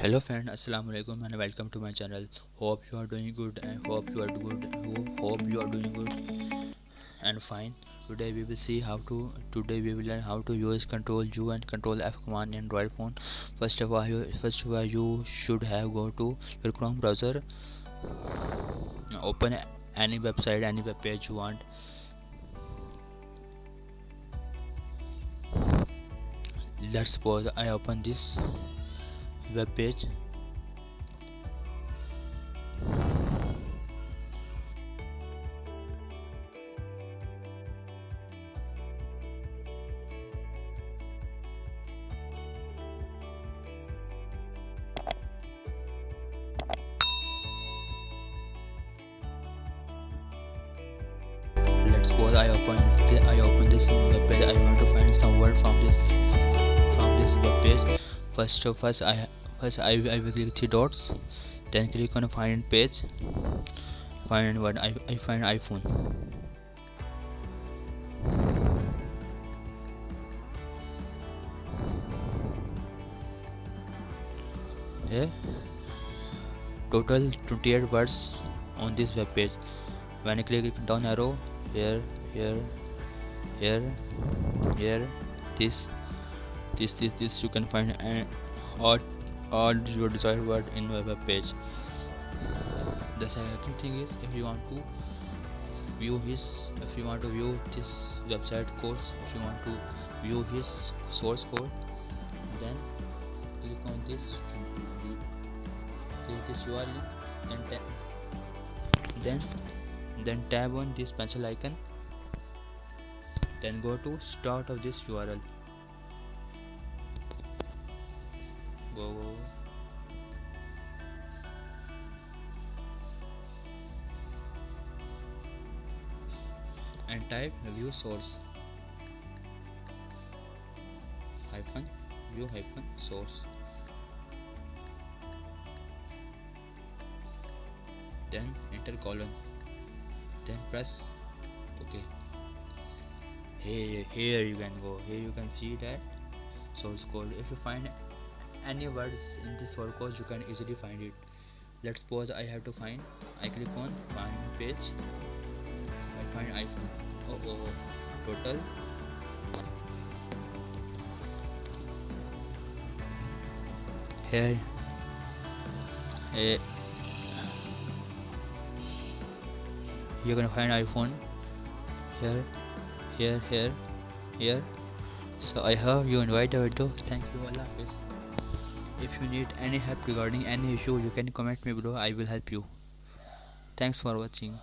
Hello friend, assalamu alaikum and welcome to my channel. Hope you are doing good and hope you are good. Hope you are doing good and fine. Today we will learn how to use Ctrl U and Ctrl F command in Android phone. First of all you should have go to your Chrome browser, open any website, any web page you want. Let's suppose I open this web page. Let's suppose I open this web page. I want to find some word from this web page. First I will click three dots, then click on find page. Find what I find iPhone. Okay, total 28 words on this web page. When I click down arrow here, here, here, here, this you can find all your desired word in a web page. The second thing is, if you want to view this website course, if you want to view his source code, then click on this URL, then tab on this pencil icon, then go to start of this URL. Go and type view source hyphen view hyphen source, then enter colon, then press OK. Here you can go. Here you can see that source code. If you find any words in this source code, you can easily find it. Let's suppose I have to find. I click on find page. I find iPhone. Total here. You're gonna find iPhone here. So I hope you enjoyed the video. Thank you. Allah Hafiz. If you need any help regarding any issue, you can comment me below. I will help you. Thanks for watching.